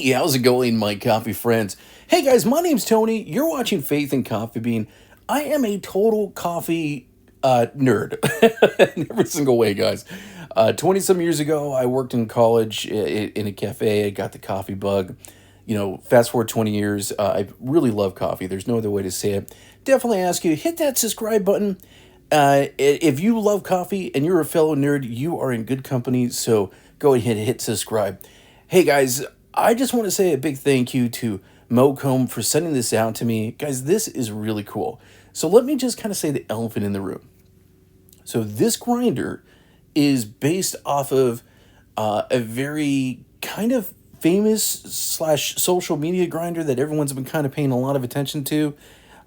Hey, how's it going, my coffee friends? Hey guys, my name's Tony. You're watching Faith and Coffee Bean. I am a total coffee nerd in every single way, guys. 20 some years ago, I worked in college in a cafe. I got the coffee bug. You know, fast forward 20 years, I really love coffee. There's no other way to say it. Definitely ask you, hit that subscribe button. If you love coffee and you're a fellow nerd, you are in good company. So go ahead and hit subscribe. Hey guys, I just want to say a big thank you to MOKKOM for sending this out to me. Guys, this is really cool. So let me just kind of say the elephant in the room. So this grinder is based off of a very kind of famous slash social media grinder that everyone's been kind of paying a lot of attention to.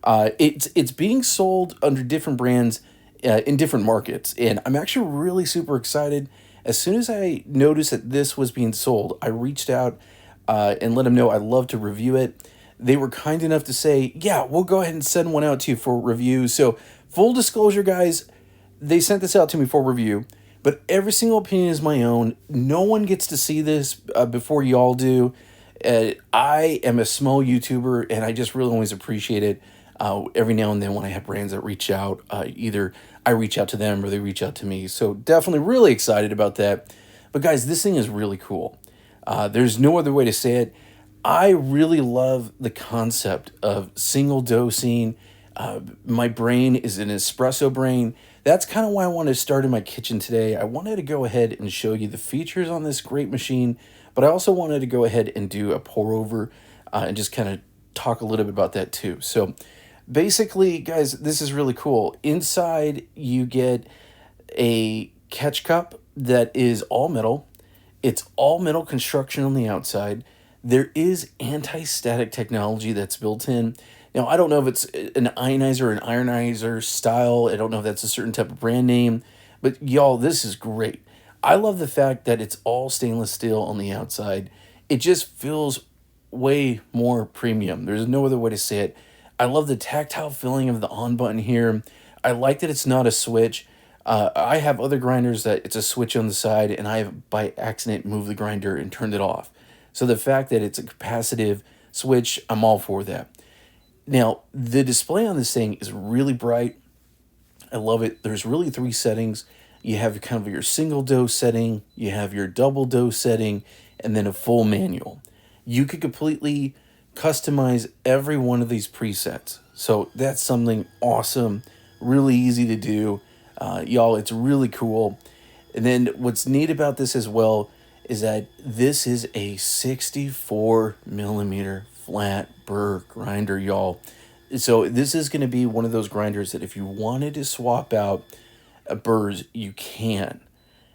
It's being sold under different brands in different markets, and I'm actually really super excited. As soon as I noticed that this was being sold, I reached out and let them know I'd love to review it. They were kind enough to say, yeah, we'll go ahead and send one out to you for review. So full disclosure, guys, they sent this out to me for review, but every single opinion is my own. No one gets to see this before y'all do. I am a small YouTuber, and I just really always appreciate it. Every now and then when I have brands that reach out, either I reach out to them or they reach out to me. So definitely really excited about that. But guys, this thing is really cool. There's no other way to say it. I really love the concept of single dosing. My brain is an espresso brain. That's kind of why I wanted to start in my kitchen today. I wanted to go ahead and show you the features on this great machine, but I also wanted to go ahead and do a pour over and just kind of talk a little bit about that too. So basically, guys, this is really cool. Inside, you get a catch cup that is all metal. It's all metal construction on the outside. There is anti-static technology that's built in. Now, I don't know if it's an ionizer or an ironizer style. I don't know if that's a certain type of brand name. But y'all, this is great. I love the fact that it's all stainless steel on the outside. It just feels way more premium. There's no other way to say it. I love the tactile feeling of the on button here. I like that it's not a switch. I have other grinders that it's a switch on the side, and I have by accident moved the grinder and turned it off. So the fact that it's a capacitive switch, I'm all for that. Now, the display on this thing is really bright. I love it. There's really three settings. You have kind of your single dose setting, you have your double dose setting, and then a full manual. You could completely customize every one of these presets. So that's something awesome, really easy to do. Y'all, it's really cool. And then what's neat about this as well is that this is a 64 millimeter flat burr grinder, y'all. So this is going to be one of those grinders that if you wanted to swap out burrs, you can.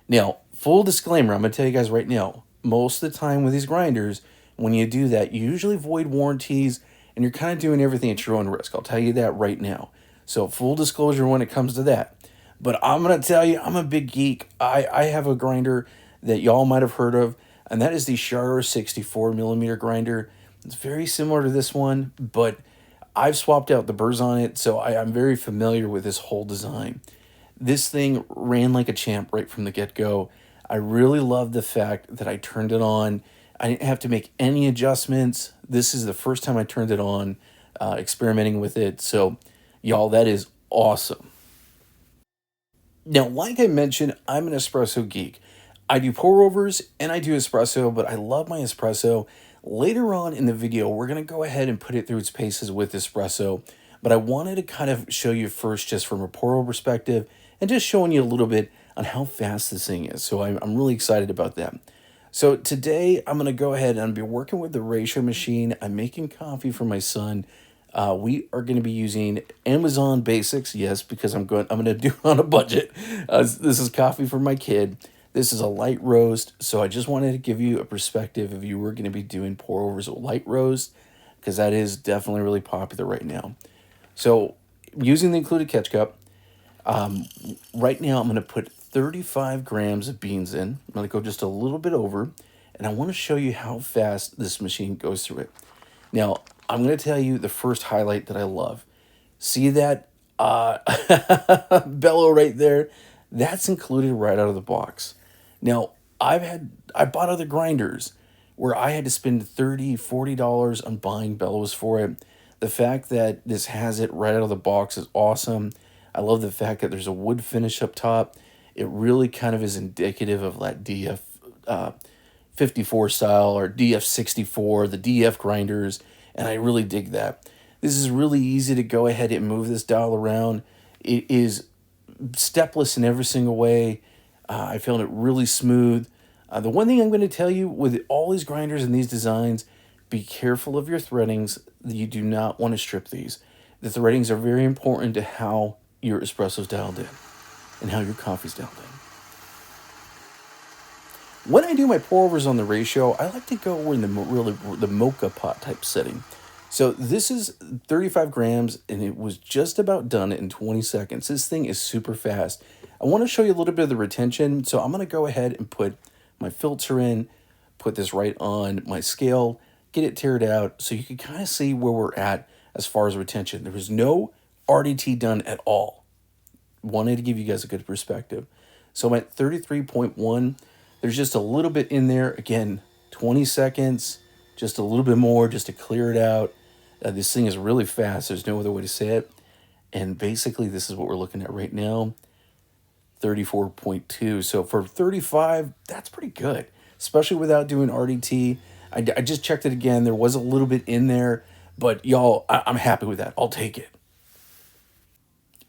Now, full disclaimer, I'm going to tell you guys right now, most of the time with these grinders, when you do that, you usually void warranties, and you're kind of doing everything at your own risk. I'll tell you that right now. So full disclosure when it comes to that. But I'm going to tell you, I'm a big geek. I have a grinder that y'all might have heard of, and that is the Sharder 64 millimeter grinder. It's very similar to this one, but I've swapped out the burrs on it, so I'm very familiar with this whole design. This thing ran like a champ right from the get-go. I really love the fact that I turned it on. I didn't have to make any adjustments. This is the first time I turned it on, experimenting with it. So, y'all, that is awesome. Now, like I mentioned, I'm an espresso geek. I do pour-overs and I do espresso, but I love my espresso. Later on in the video, we're going to go ahead and put it through its paces with espresso. But I wanted to kind of show you first just from a pour-over perspective and just showing you a little bit on how fast this thing is. So I'm really excited about that. So today I'm going to go ahead and I'm be working with the ratio machine. I'm making coffee for my son. We are going to be using Amazon Basics, yes, because I'm going to do it on a budget. This is coffee for my kid. This is a light roast, so I just wanted to give you a perspective if you were going to be doing pour-overs with light roast, because that is definitely really popular right now. So using the included catch cup, right now I'm going to put 35 grams of beans in. I'm going to go just a little bit over, and I want to show you how fast this machine goes through it. Now, I'm going to tell you the first highlight that I love. See that bellow right there? That's included right out of the box. Now, I bought other grinders, where I had to spend $30, $40 on buying bellows for it. The fact that this has it right out of the box is awesome. I love the fact that there's a wood finish up top. It really kind of is indicative of that DF 54 style or DF 64, the DF grinders, and I really dig that. This is really easy to go ahead and move this dial around. It is stepless in every single way. I found it really smooth. The one thing I'm going to tell you with all these grinders and these designs, be careful of your threadings. You do not want to strip these. The threadings are very important to how your espresso's dialed in and how your coffee's dialed in. When I do my pour overs on the ratio, I like to go in the mocha pot type setting. So this is 35 grams, and it was just about done in 20 seconds. This thing is super fast. I want to show you a little bit of the retention, so I'm going to go ahead and put my filter in, put this right on my scale, get it tiered out, so you can kind of see where we're at as far as retention. There was no RDT done at all. Wanted to give you guys a good perspective. So I'm at 33.1. There's just a little bit in there. Again, 20 seconds, just a little bit more just to clear it out. This thing is really fast. There's no other way to say it. And basically, this is what we're looking at right now, 34.2. So for 35, that's pretty good, especially without doing RDT. I just checked it again. There was a little bit in there, but y'all, I'm happy with that. I'll take it.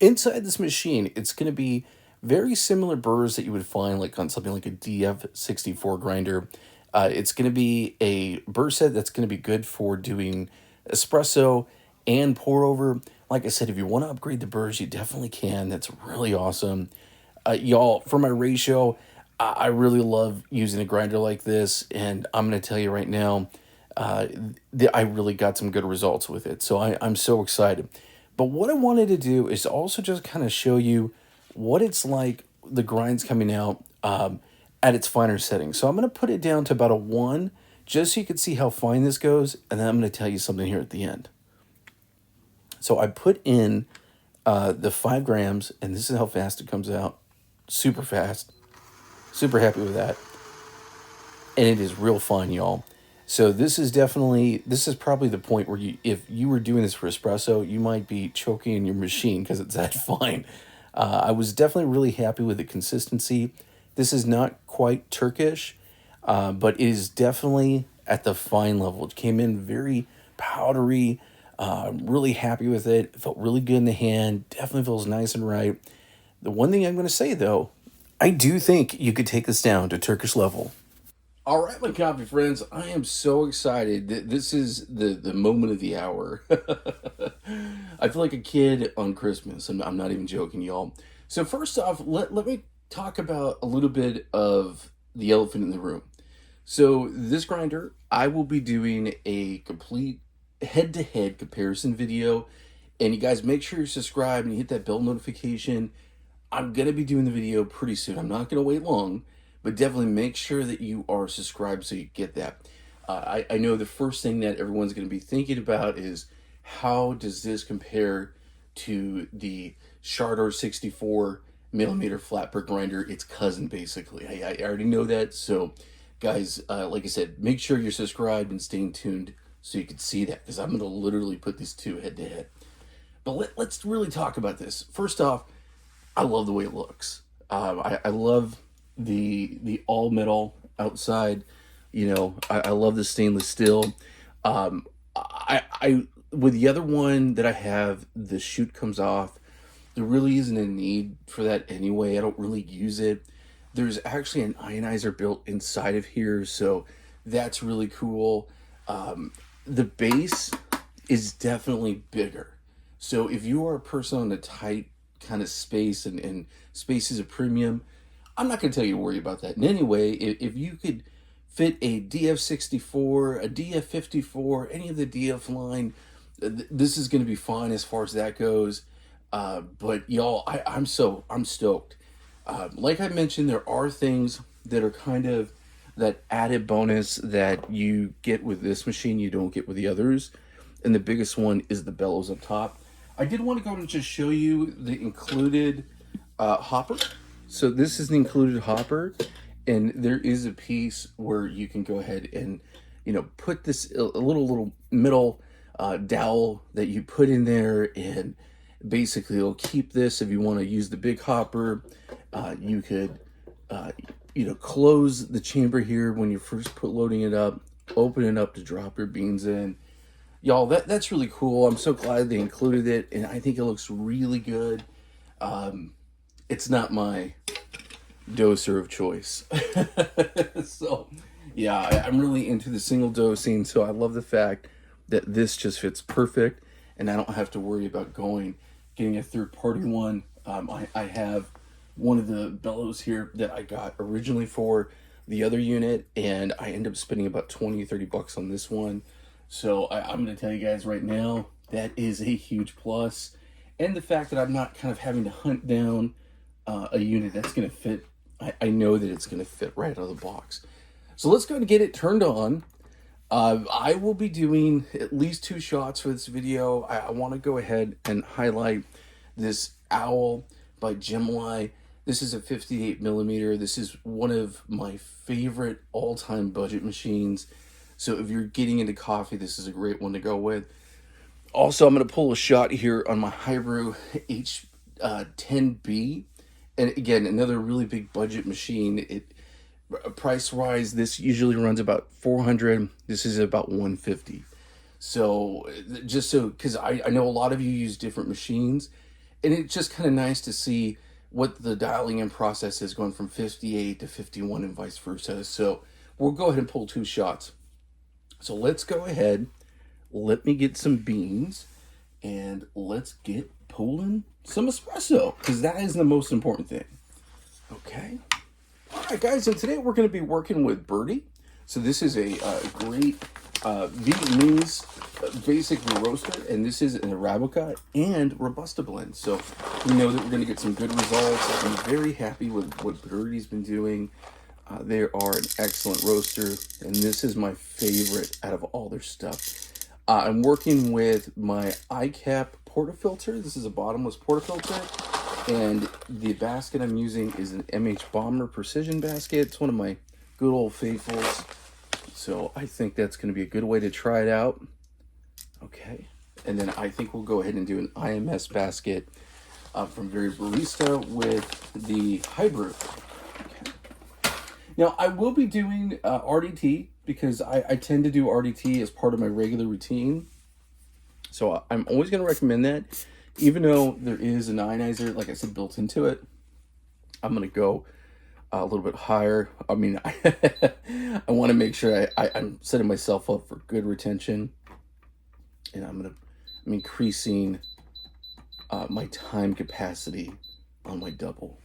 Inside this machine, it's going to be very similar burrs that you would find like on something like a DF64 grinder. It's going to be a burr set that's going to be good for doing espresso and pour over. Like I said, if you want to upgrade the burrs, you definitely can. That's really awesome. Y'all, for my ratio, I really love using a grinder like this, and I'm going to tell you right now, I really got some good results with it. So I'm so excited. But what I wanted to do is also just kind of show you what it's like, the grinds coming out at its finer setting. So I'm going to put it down to about a 1, just so you can see how fine this goes, and then I'm going to tell you something here at the end. So I put in the 5 grams, and this is how fast it comes out. Super fast. Super happy with that. And it is real fine, y'all. So this is probably the point where if you were doing this for espresso, you might be choking in your machine because it's that fine. I was definitely really happy with the consistency. This is not quite Turkish, but it is definitely at the fine level. It came in very powdery. Really happy with it. It felt really good in the hand. Definitely feels nice and right. The one thing I'm going to say, though, I do think you could take this down to Turkish level. All right, my coffee friends, I am so excited. This is the moment of the hour. I feel like a kid on Christmas. I'm not even joking, y'all. So first off, let me talk about a little bit of the elephant in the room. So this grinder, I will be doing a complete head-to-head comparison video. And you guys make sure you're subscribed and you hit that bell notification. I'm going to be doing the video pretty soon. I'm not going to wait long. But definitely make sure that you are subscribed so you get that. I know the first thing that everyone's going to be thinking about is how does this compare to the Chardor 64mm Flat Burr Grinder, its cousin basically. I already know that. So guys, like I said, make sure you're subscribed and staying tuned so you can see that, because I'm going to literally put these two head to head. But let's really talk about this. First off, I love the way it looks. I love the all metal outside. You know, I love the stainless steel. I with the other one that I have, the chute comes off. There really isn't a need for that anyway. I don't really use it. There's actually an ionizer built inside of here, so that's really cool. The base is definitely bigger. So if you are a person on a tight kind of space and space is a premium, I'm not going to tell you to worry about that. And anyway, if you could fit a DF64, a DF54, any of the DF line, this is going to be fine as far as that goes. But y'all, I'm stoked. Like I mentioned, there are things that are kind of that added bonus that you get with this machine you don't get with the others. And the biggest one is the bellows up top. I did want to go and just show you the included hopper. So this is the included hopper, And there is a piece where you can go ahead and, put this a little middle dowel that you put in there, and basically it'll keep this. If you want to use the big hopper, you could, close the chamber here when you first put loading it up, open it up to drop your beans in. Y'all, that's really cool. I'm so glad they included it, and I think it looks really good. It's not my doser of choice. So, yeah, I'm really into the single dosing, so I love the fact that this just fits perfect, and I don't have to worry about getting a third-party one. I have one of the bellows here that I got originally for the other unit, and I end up spending about 20-30 bucks on this one. So I'm going to tell you guys right now, that is a huge plus. And the fact that I'm not kind of having to hunt down a unit that's going to fit. I know that it's going to fit right out of the box. So let's go and get it turned on. I will be doing at least 2 shots for this video. I want to go ahead and highlight this Owl by Gemli. This is a 58mm. This is one of my favorite all-time budget machines. So if you're getting into coffee, this is a great one to go with. Also, I'm going to pull a shot here on my Hybrew H10B. And again, another really big budget machine. Price-wise, this usually runs about $400. This is about $150. So because I know a lot of you use different machines, and it's just kind of nice to see what the dialing in process is, going from 58 to 51 and vice versa. So we'll go ahead and pull 2 shots. So let's go ahead, let me get some beans, and let's get pulling some espresso, because that is the most important thing. Okay. All right, guys, and today we're going to be working with Birdie. So this is a great Vietnamese basically roaster, and this is an Arabica and Robusta blend. So we know that we're going to get some good results. I'm very happy with what Birdie's been doing. They are an excellent roaster, and this is my favorite out of all their stuff. I'm working with my iCap portafilter. This is a bottomless portafilter, and the basket I'm using is an MH Bomber Precision basket. It's one of my good old faithfuls, so I think that's going to be a good way to try it out. Okay, and then I think we'll go ahead and do an IMS basket from Barista with the Hybrew. Now, I will be doing RDT, because I tend to do RDT as part of my regular routine. So I'm always going to recommend that. Even though there is an ionizer, like I said, built into it, I'm going to go a little bit higher. I mean, I want to make sure I'm setting myself up for good retention. And I'm increasing my time capacity on my double.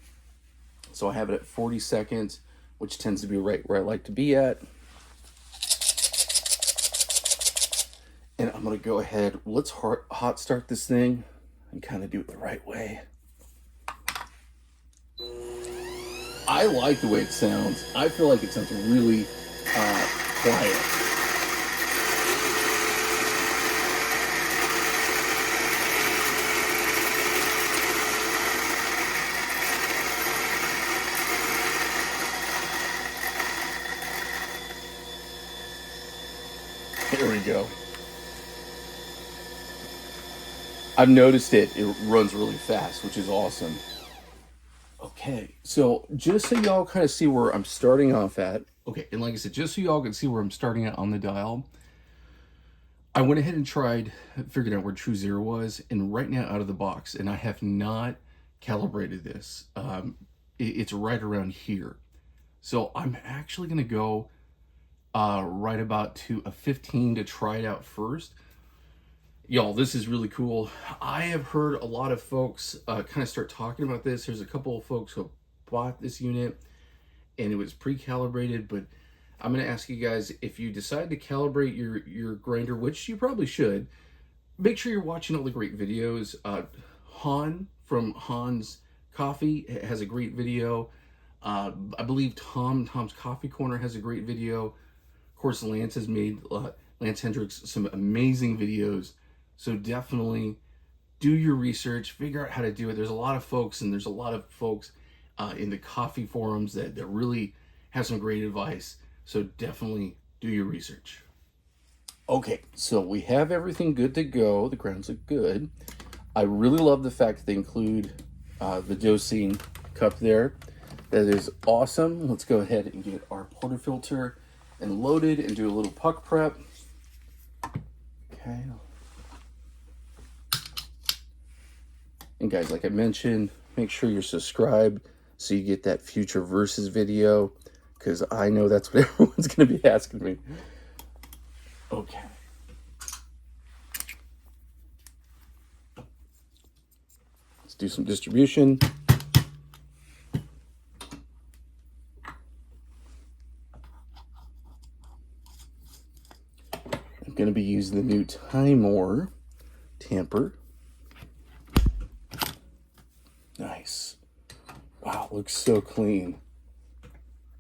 So I have it at 40 seconds. Which tends to be right where I like to be at. And I'm going to go ahead, let's hot start this thing and kind of do it the right way. I like the way it sounds. I feel like it sounds really quiet. There we go. I've noticed it runs really fast, which is awesome. Okay, so just so y'all kind of see where I'm starting off at. Okay, and like I said, just so y'all can see where I'm starting at on the dial, I went ahead and figured out where True Zero was, and right now out of the box, and I have not calibrated this. It's right around here. So I'm actually going to go right about to a 15 to try it out first. Y'all, this is really cool. I have heard a lot of folks kind of start talking about this. There's a couple of folks who bought this unit and it was pre-calibrated, but I'm going to ask you guys, if you decide to calibrate your grinder, which you probably should, make sure you're watching all the great videos. Han from Han's Coffee has a great video. I believe Tom's Coffee Corner has a great video. Of course, Lance has made, Lance Hendricks, some amazing videos. So definitely do your research, figure out how to do it. There's a lot of folks in the coffee forums that really has some great advice. So definitely do your research. Okay, so we have everything good to go. The grounds look good. I really love the fact that they include the dosing cup there. That is awesome. Let's go ahead and get our portafilter and load it and do a little puck prep. Okay. And guys, like I mentioned, make sure you're subscribed so you get that future versus video, because I know that's what everyone's going to be asking me. Okay. Let's do some distribution. I'm going to be using the new Timor tamper. Nice. Wow, looks so clean.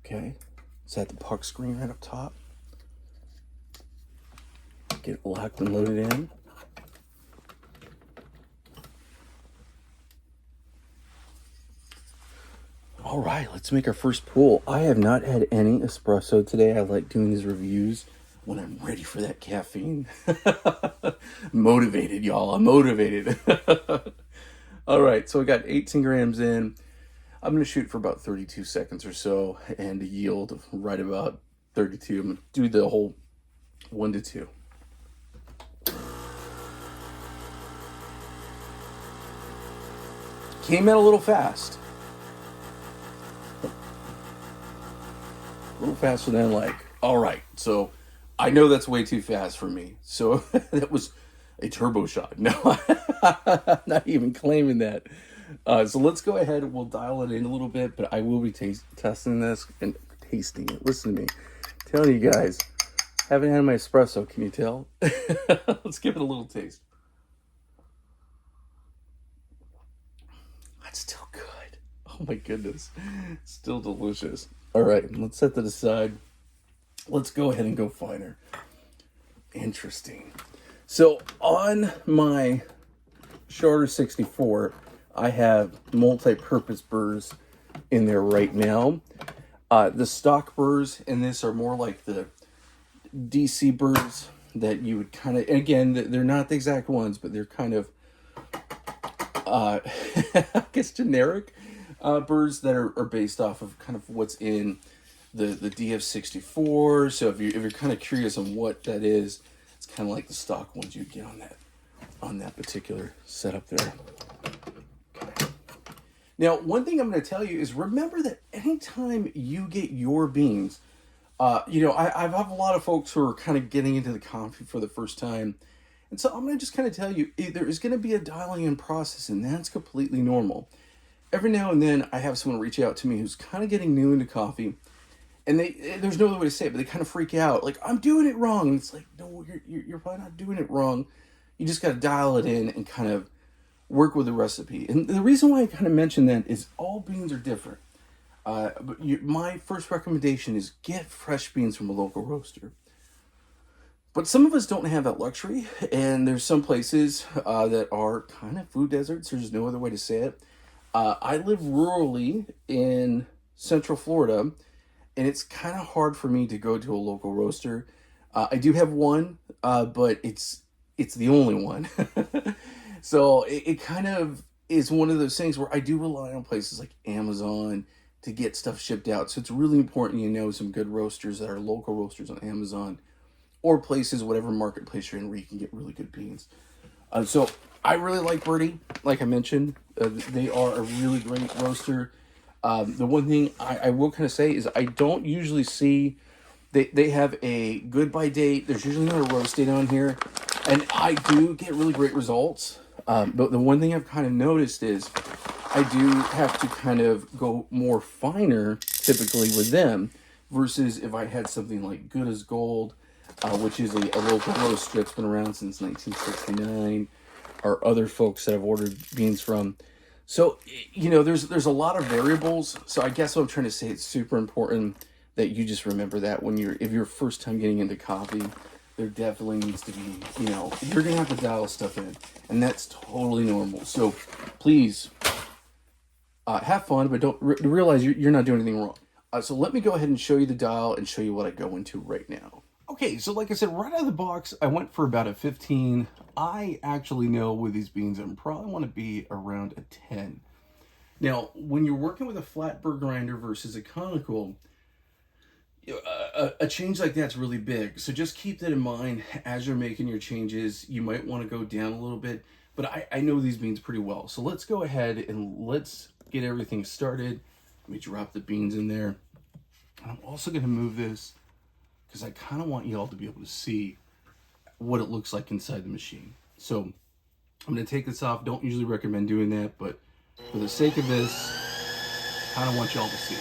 Okay. Set the puck screen right up top. Get it locked and loaded in. All right, let's make our first pull. I have not had any espresso today. I like doing these reviews when I'm ready for that caffeine. Motivated, y'all. I'm motivated. All right, so I got 18 grams in. I'm going to shoot for about 32 seconds or so and yield right about 32. I'm going to do the whole 1 to 2. Came in a little fast. A little faster than like, all right. So I know that's way too fast for me. So that was a turbo shot. No, I'm not even claiming that. So let's go ahead and we'll dial it in a little bit, but I will be testing this and tasting it. Listen to me. I'm telling you guys, haven't had my espresso. Can you tell? Let's give it a little taste. That's still good. Oh my goodness. Still delicious. All right, let's set that aside. Let's go ahead and go finer. Interesting. So on my Charter 64, I have multi-purpose burrs in there right now. The stock burrs in this are more like the DC burrs that you would kind of, again, they're not the exact ones, but they're kind of, I guess, generic burrs that are based off of kind of what's in the DF64. So if you're kind of curious on what that is, it's kind of like the stock ones you'd get on that particular setup there. Okay. Now, one thing I'm going to tell you is remember that anytime you get your beans, I have a lot of folks who are kind of getting into the coffee for the first time. And so I'm going to just kind of tell you, there is going to be a dialing in process, and that's completely normal. Every now and then I have someone reach out to me who's kind of getting new into coffee, and there's no other way to say it, but they kind of freak out. Like, I'm doing it wrong. And it's like, no, you're probably not doing it wrong. You just got to dial it in and kind of work with the recipe. And the reason why I kind of mentioned that is all beans are different. But my first recommendation is get fresh beans from a local roaster. But some of us don't have that luxury, and there's some places that are kind of food deserts. There's no other way to say it. I live rurally in Central Florida, and it's kind of hard for me to go to a local roaster. I do have one, but it's the only one. So it kind of is one of those things where I do rely on places like Amazon to get stuff shipped out. So it's really important you know some good roasters that are local roasters on Amazon, or places, whatever marketplace you're in, where you can get really good beans. So I really like Birdie. Like I mentioned, they are a really great roaster. The one thing I will kind of say is I don't usually see, they have a good by date. There's usually not a roast date on here. And I do get really great results. But the one thing I've kind of noticed is I do have to kind of go more finer typically with them versus if I had something like Good as Gold, which is a local roaster that's been around since 1969, or other folks that I've ordered beans from. So, there's a lot of variables. So I guess what I'm trying to say, it's super important that you just remember that if you're first time getting into coffee, there definitely needs to be, you're going to have to dial stuff in, and that's totally normal. So please have fun, but don't realize you're not doing anything wrong. So let me go ahead and show you the dial and show you what I go into right now. Okay, so like I said, right out of the box, I went for about a 15. I actually know with these beans, I probably want to be around a 10. Now, when you're working with a flat burr grinder versus a conical, a change like that's really big. So just keep that in mind as you're making your changes. You might want to go down a little bit, but I know these beans pretty well. So let's go ahead and let's get everything started. Let me drop the beans in there. And I'm also going to move this because I kind of want you all to be able to see what it looks like inside the machine. So I'm going to take this off. Don't usually recommend doing that, but for the sake of this, I kind of want y'all to see.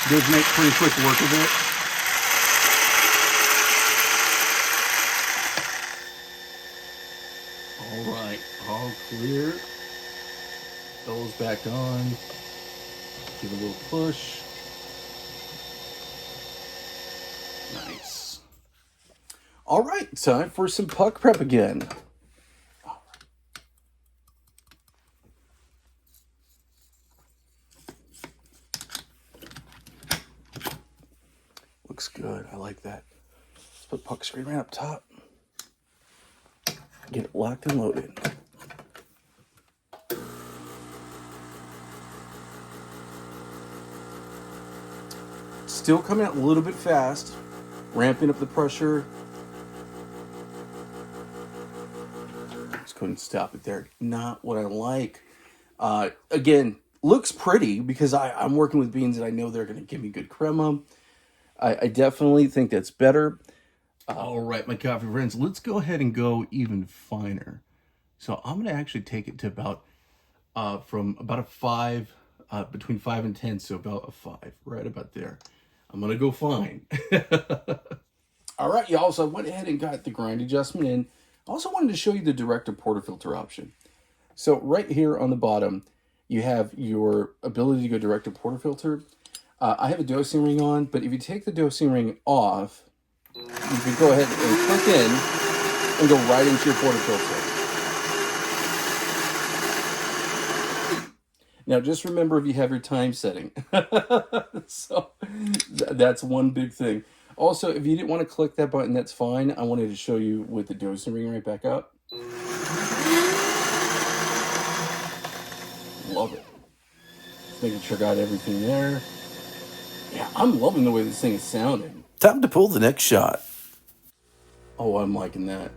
Does make pretty quick work of it. All right, all clear. Those back on. Give it a little push. Nice. All right, time for some puck prep again. Looks good. I like that. Let's put puck screen right up top. Get it locked and loaded. Still coming out a little bit fast, ramping up the pressure. Just couldn't stop it there. Not what I like. Again, looks pretty because I'm working with beans that I know they're going to give me good crema. I definitely think that's better. All right, my coffee friends, let's go ahead and go even finer. So I'm going to actually take it to about, from about a 5, between 5 and 10, so about a 5, right about there. I'm going to go fine. All right, y'all, so I went ahead and got the grind adjustment in. I also wanted to show you the direct portafilter option. So right here on the bottom, you have your ability to go direct to portafilter. I have a dosing ring on, but if you take the dosing ring off, you can go ahead and click in and go right into your portafilter. Now, just remember if you have your time setting. So that's one big thing. Also, if you didn't want to click that button, that's fine. I wanted to show you with the dosing ring right back up. Love it. Just making sure I got everything there. Yeah, I'm loving the way this thing is sounding. Time to pull the next shot. Oh, I'm liking that.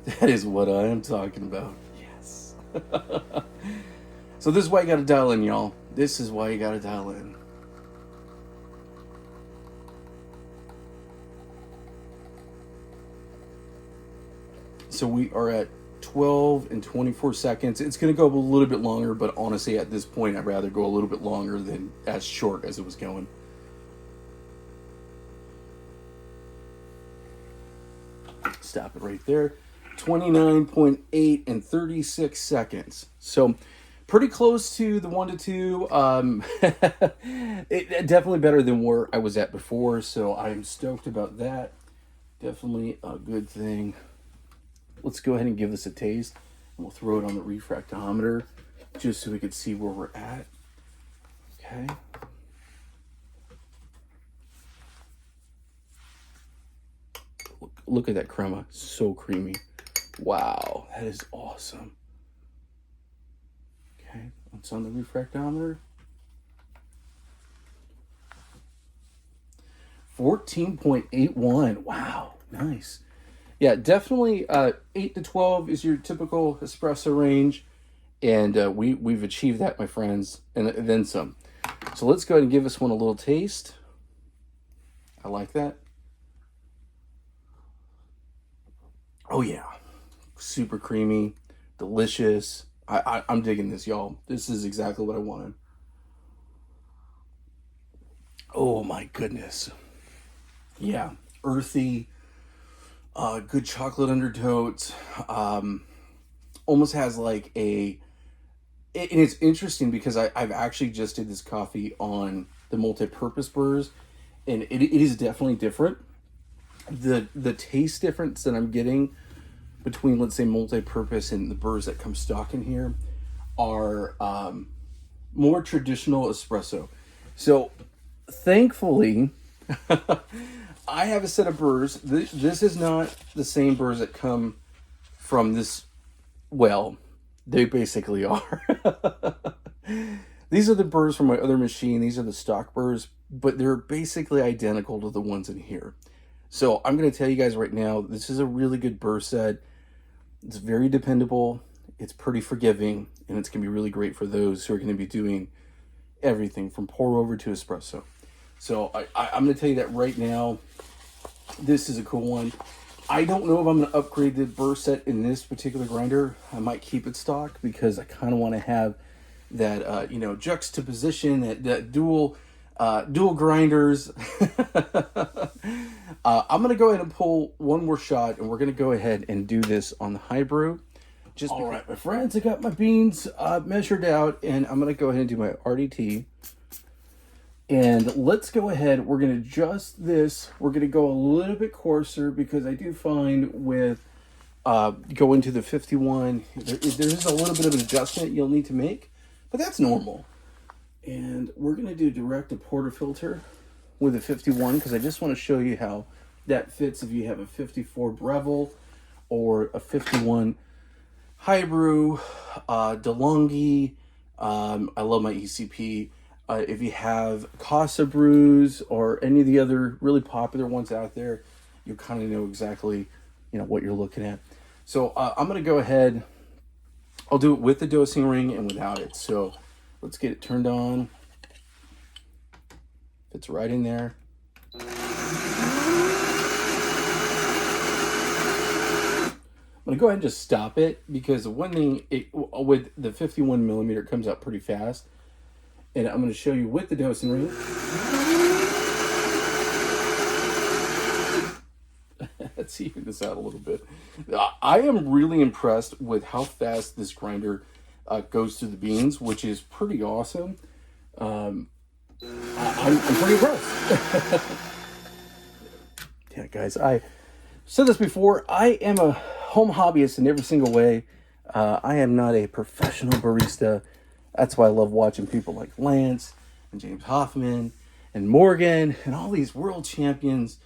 That is what I am talking about. Yes. So this is why you gotta dial in, y'all. This is why you gotta dial in. So we are at 12 and 24 seconds. It's gonna go a little bit longer, but honestly at this point I'd rather go a little bit longer than as short as it was going. Stop it right there. 29.8 and 36 seconds. So pretty close to the 1 to 2. It definitely better than where I was at before, so I'm stoked about that. Definitely a good thing. Let's go ahead and give this a taste. And we'll throw it on the refractometer just so we can see where we're at. Okay. Look at that crema. So creamy. Wow, that is awesome. Okay, it's on the refractometer. 14.81. Wow, nice. Yeah, definitely 8 to 12 is your typical espresso range. And we've achieved that, my friends, and then some. So let's go ahead and give this one a little taste. I like that. Oh yeah, super creamy, delicious. I'm digging this, y'all. This is exactly what I wanted. Oh my goodness. Yeah, earthy, good chocolate undertones. Almost has like and it's interesting because I've actually just did this coffee on the multi-purpose burrs, and it is definitely different. The taste difference that I'm getting between, let's say, multi-purpose and the burrs that come stock in here are more traditional espresso. So thankfully, I have a set of burrs. This is not the same burrs that come from this. Well, they basically are. These are the burrs from my other machine. These are the stock burrs, but they're basically identical to the ones in here. So I'm going to tell you guys right now, this is a really good burr set. It's very dependable. It's pretty forgiving, and it's going to be really great for those who are going to be doing everything from pour over to espresso. So I'm going to tell you that right now. This is a cool one. I don't know if I'm going to upgrade the burr set in this particular grinder. I might keep it stock because I kind of want to have that, juxtaposition, that dual grinders. I'm going to go ahead and pull one more shot, and we're going to go ahead and do this on the high brew. All right, my friends, I got my beans measured out, and I'm going to go ahead and do my RDT. And let's go ahead. We're going to adjust this. We're going to go a little bit coarser because I do find with going to the 51, there is a little bit of an adjustment you'll need to make, but that's normal. And we're going to do direct to portafilter with a 51 because I just want to show you how that fits if you have a 54 Breville or a 51 high brew, DeLonghi. I love my ECP. If you have Casa brews or any of the other really popular ones out there, you kind of know exactly, what you're looking at. So I'm going to go ahead. I'll do it with the dosing ring and without it. So let's get it turned on. Fits right in there. I'm going to go ahead and just stop it because the one thing with the 51 millimeter, it comes out pretty fast. And I'm going to show you with the dosing ring. Let's even this out a little bit. I am really impressed with how fast this grinder goes through the beans, which is pretty awesome. I'm pretty impressed. Yeah, guys, I said this before. I am a home hobbyist in every single way. I am not a professional barista. That's why I love watching people like Lance and James Hoffman and Morgan and all these world champions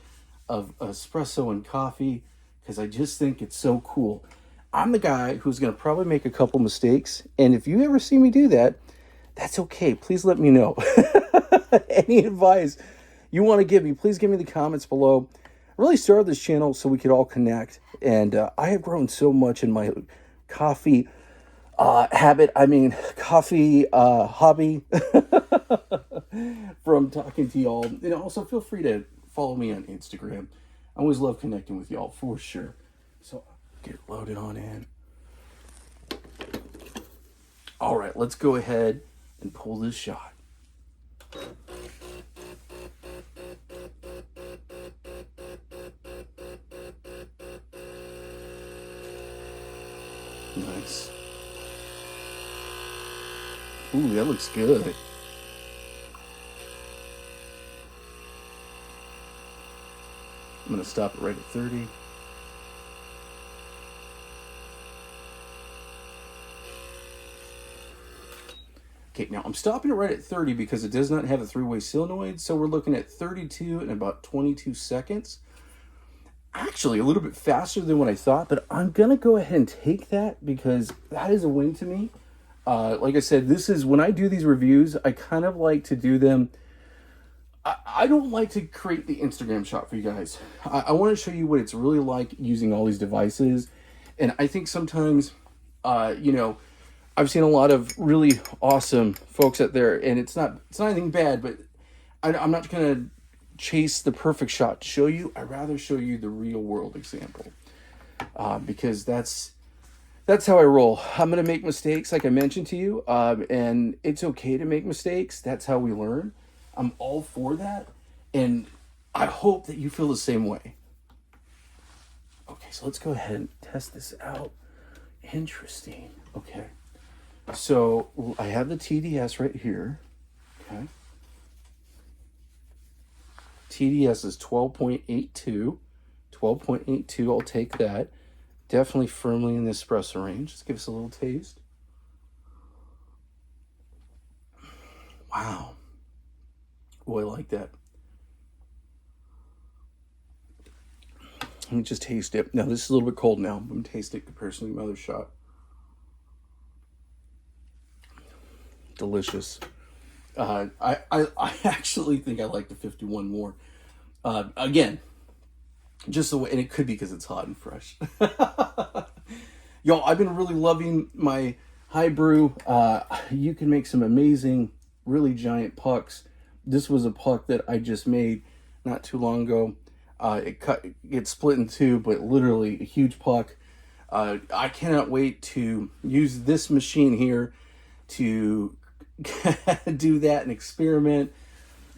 of espresso and coffee, because I just think it's so cool. I'm the guy who's going to probably make a couple mistakes, and if you ever see me do that, that's okay. Please let me know. Any advice you want to give me, please give me the comments below. I really started this channel so we could all connect, and I have grown so much in my coffee hobby from talking to y'all. And also feel free to follow me on Instagram. I always love connecting with y'all for sure. So get it loaded on in. All right, let's go ahead and pull this shot. Nice. Ooh, that looks good. I'm going to stop it right at 30. Okay, now I'm stopping it right at 30 because it does not have a three-way solenoid, so we're looking at 32 in about 22 seconds. Actually, a little bit faster than what I thought, but I'm going to go ahead and take that because that is a win to me. Like I said, this is when I do these reviews, I kind of like to do them. I don't like to create the Instagram shot for you guys. I want to show you what it's really like using all these devices. And I think sometimes, I've seen a lot of really awesome folks out there, and it's not anything bad, but I'm not going to chase the perfect shot to show you. I'd rather show you the real world example, because that's how I roll. I'm going to make mistakes, like I mentioned to you, and it's okay to make mistakes. That's how we learn. I'm all for that, and I hope that you feel the same way. Okay, so let's go ahead and test this out. Interesting. Okay, so I have the TDS right here. Okay. TDS is 12.82. 12.82, I'll take that. Definitely firmly in the espresso range. Let's give us a little taste. Wow. Oh, I like that. Let me just taste it. Now, this is a little bit cold now. I'm going to taste it in comparison to my other shot. Delicious. I actually think I like the 51 more. Again, just the way, and it could be because it's hot and fresh. Y'all, I've been really loving my high brew. You can make some amazing, really giant pucks. This was a puck that I just made not too long ago. It split in two, but literally a huge puck. I cannot wait to use this machine here to do that and experiment,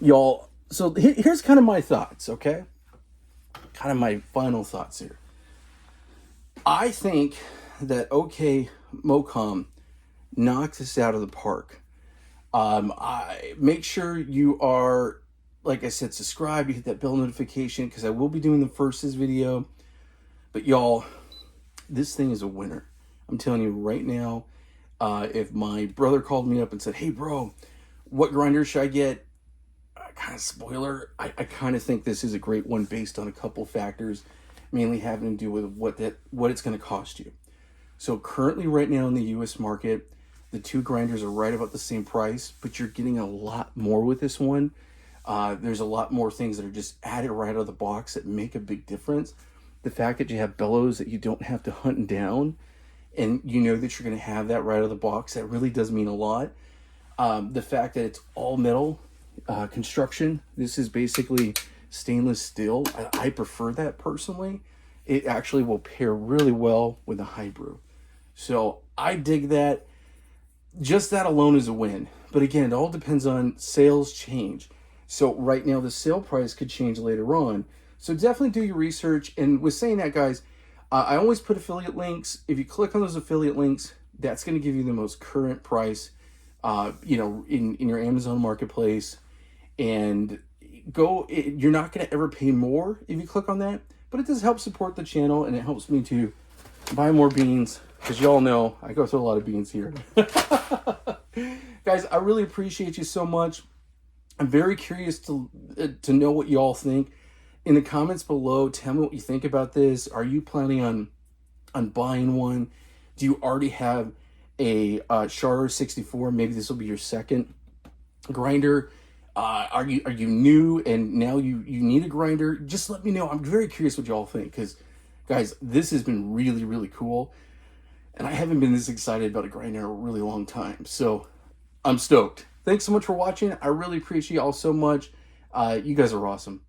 y'all. So here's kind of my thoughts, okay? Kind of my final thoughts here. I think that MOKKOM knocked this out of the park. I make sure you are, like I said, subscribe, you hit that bell notification, because I will be doing the Versus video. But y'all, this thing is a winner. I'm telling you right now, if my brother called me up and said, hey bro, what grinder should I get? Kind of spoiler, I kind of think this is a great one based on a couple factors, mainly having to do with what it's going to cost you. So currently right now in the US market, the two grinders are right about the same price, but you're getting a lot more with this one. There's a lot more things that are just added right out of the box that make a big difference. The fact that you have bellows that you don't have to hunt down, and you know that you're going to have that right out of the box, that really does mean a lot. The fact that it's all metal construction. This is basically stainless steel. I prefer that personally. It actually will pair really well with a high brew. So I dig that. Just that alone is a win. But again, it all depends on sales change. So right now the sale price could change later on. So definitely do your research. And with saying that, guys, I always put affiliate links. If you click on those affiliate links, that's going to give you the most current price, in your Amazon marketplace. And you're not going to ever pay more if you click on that, but it does help support the channel, and it helps me to buy more beans, because y'all know I go through a lot of beans here. Guys, I really appreciate you so much. I'm very curious to know what y'all think. In the comments below, tell me what you think about this. Are you planning on buying one? Do you already have a Charter 64? Maybe this will be your second grinder. Are you new and now you need a grinder? Just let me know. I'm very curious what y'all think, because guys, this has been really, really cool, and I haven't been this excited about a grinder in a really long time. So I'm stoked. Thanks so much for watching. I really appreciate y'all so much. You guys are awesome.